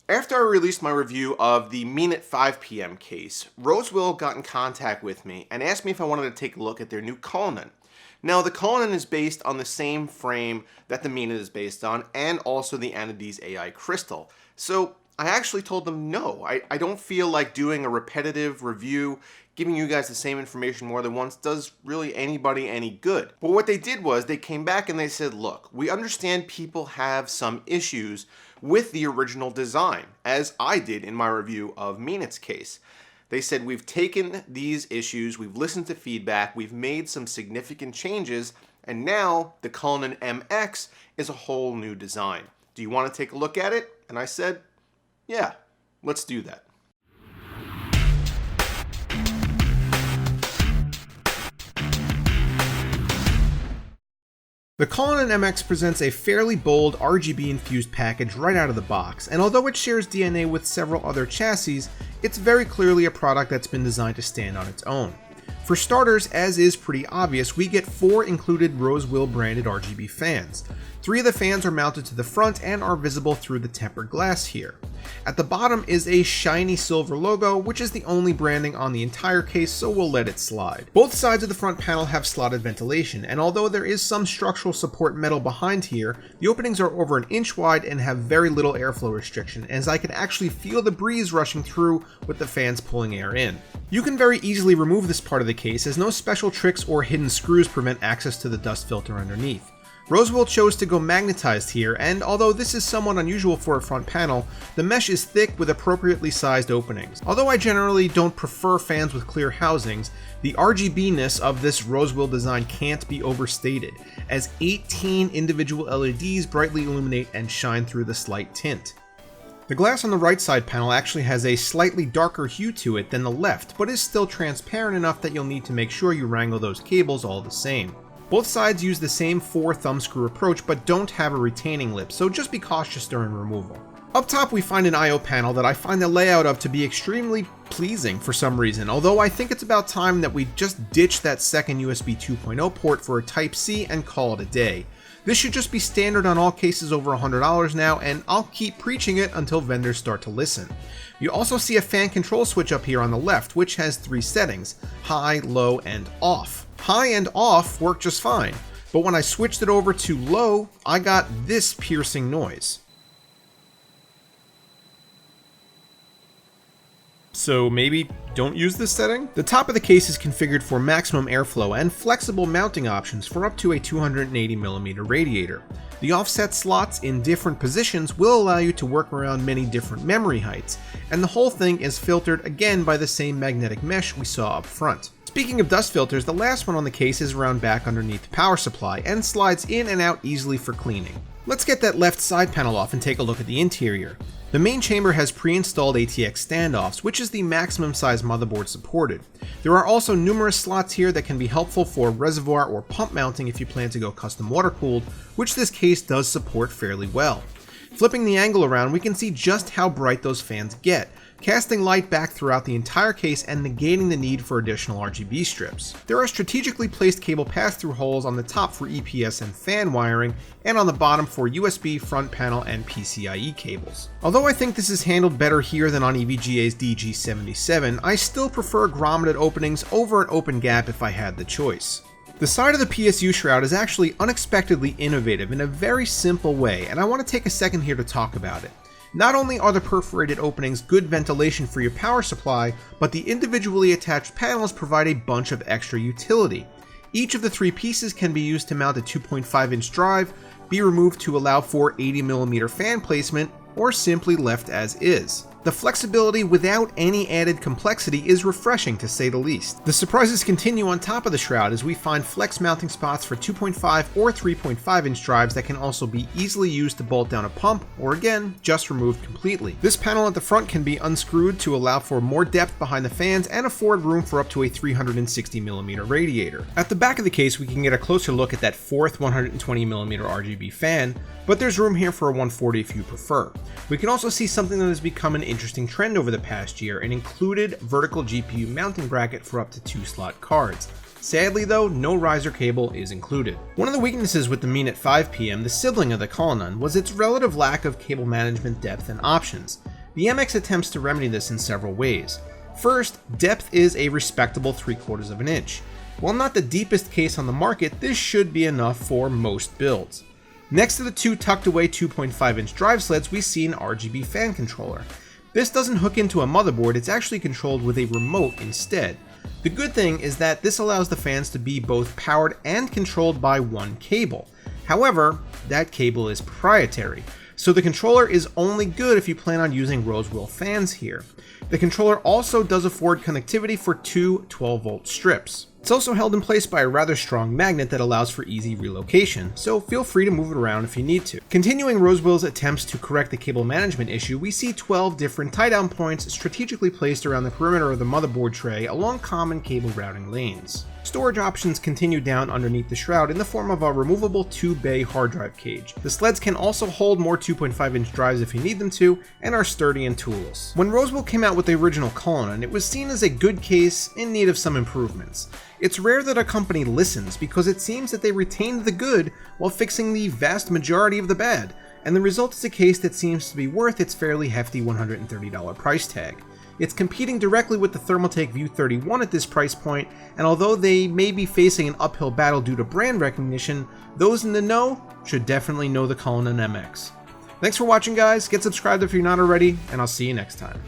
After I released my review of the Mean at 5 p.m. case, Rosewill got in contact with me and asked me if I wanted to take a look at their new Cullinan. Now, the Cullinan is based on the same frame that the Mean is based on, and also the Anades AI crystal. So I actually told them no, I don't feel like doing a repetitive review, giving you guys the same information more than once does really anybody any good. But what they did was they came back and they said, look, we understand people have some issues with the original design, as I did in my review of Meanit's case. They said, we've taken these issues, we've listened to feedback, we've made some significant changes, and now the Cullinan MX is a whole new design. Do you want to take a look at it? And I said, yeah, let's do that. The Cullinan MX presents a fairly bold RGB-infused package right out of the box, and although it shares DNA with several other chassis, it's very clearly a product that's been designed to stand on its own. For starters, as is pretty obvious, we get 4 included Rosewill branded RGB fans. 3 of the fans are mounted to the front and are visible through the tempered glass here. At the bottom is a shiny silver logo, which is the only branding on the entire case, so we'll let it slide. Both sides of the front panel have slotted ventilation, and although there is some structural support metal behind here, the openings are over an inch wide and have very little airflow restriction, as I can actually feel the breeze rushing through with the fans pulling air in. You can very easily remove this part of the case, as no special tricks or hidden screws prevent access to the dust filter underneath. Rosewill chose to go magnetized here, and although this is somewhat unusual for a front panel, the mesh is thick with appropriately sized openings. Although I generally don't prefer fans with clear housings, the RGB-ness of this Rosewill design can't be overstated, as 18 individual LEDs brightly illuminate and shine through the slight tint. The glass on the right side panel actually has a slightly darker hue to it than the left, but is still transparent enough that you'll need to make sure you wrangle those cables all the same. Both sides use the same 4 thumb screw approach but don't have a retaining lip, so just be cautious during removal. Up top we find an I/O panel that I find the layout of to be extremely pleasing for some reason, although I think it's about time that we just ditch that second USB 2.0 port for a Type-C and call it a day. This should just be standard on all cases over $100 now, and I'll keep preaching it until vendors start to listen. You also see a fan control switch up here on the left, which has 3 settings: high, low, and off. High and off work just fine, but when I switched it over to low, I got this piercing noise. So maybe don't use this setting? The top of the case is configured for maximum airflow and flexible mounting options for up to a 280mm radiator. The offset slots in different positions will allow you to work around many different memory heights, and the whole thing is filtered again by the same magnetic mesh we saw up front. Speaking of dust filters, the last one on the case is around back underneath the power supply and slides in and out easily for cleaning. Let's get that left side panel off and take a look at the interior. The main chamber has pre-installed ATX standoffs, which is the maximum size motherboard supported. There are also numerous slots here that can be helpful for reservoir or pump mounting if you plan to go custom water cooled, which this case does support fairly well. Flipping the angle around, we can see just how bright those fans get, casting light back throughout the entire case and negating the need for additional RGB strips. There are strategically placed cable pass-through holes on the top for EPS and fan wiring, and on the bottom for USB, front panel, and PCIe cables. Although I think this is handled better here than on EVGA's DG77, I still prefer grommeted openings over an open gap if I had the choice. The side of the PSU Shroud is actually unexpectedly innovative in a very simple way, and I want to take a second here to talk about it. Not only are the perforated openings good ventilation for your power supply, but the individually attached panels provide a bunch of extra utility. Each of the 3 pieces can be used to mount a 2.5-inch drive, be removed to allow for 80mm fan placement, or simply left as is. The flexibility without any added complexity is refreshing to say the least. The surprises continue on top of the Shroud as we find flex mounting spots for 2.5 or 3.5-inch drives that can also be easily used to bolt down a pump, or again, just removed completely. This panel at the front can be unscrewed to allow for more depth behind the fans and afford room for up to a 360mm radiator. At the back of the case, we can get a closer look at that 4th 120mm RGB fan, but there's room here for a 140 if you prefer. We can also see something that has become an interesting trend over the past year, an included vertical GPU mounting bracket for up to 2-slot cards. Sadly though, no riser cable is included. One of the weaknesses with the Mean at 5 p.m., the sibling of the Cullinan, was its relative lack of cable management depth and options. The MX attempts to remedy this in several ways. First, depth is a respectable 3/4 of an inch. While not the deepest case on the market, this should be enough for most builds. Next to the two tucked away 2.5-inch drive sleds, we see an RGB fan controller. This doesn't hook into a motherboard, it's actually controlled with a remote instead. The good thing is that this allows the fans to be both powered and controlled by one cable. However, that cable is proprietary, so the controller is only good if you plan on using Rosewill fans here. The controller also does afford connectivity for two 12-volt strips. It's also held in place by a rather strong magnet that allows for easy relocation, so feel free to move it around if you need to. Continuing Rosewill's attempts to correct the cable management issue, we see 12 different tie-down points strategically placed around the perimeter of the motherboard tray along common cable routing lanes. Storage options continue down underneath the shroud in the form of a removable 2-bay hard drive cage. The sleds can also hold more 2.5-inch drives if you need them to, and are sturdy and toolless. When Rosewill came out with the original Cullinan, it was seen as a good case in need of some improvements. It's rare that a company listens because it seems that they retained the good while fixing the vast majority of the bad, and the result is a case that seems to be worth its fairly hefty $130 price tag. It's competing directly with the Thermaltake View 31 at this price point, and although they may be facing an uphill battle due to brand recognition, those in the know should definitely know the Cullinan MX. Thanks for watching, guys, get subscribed if you're not already, and I'll see you next time.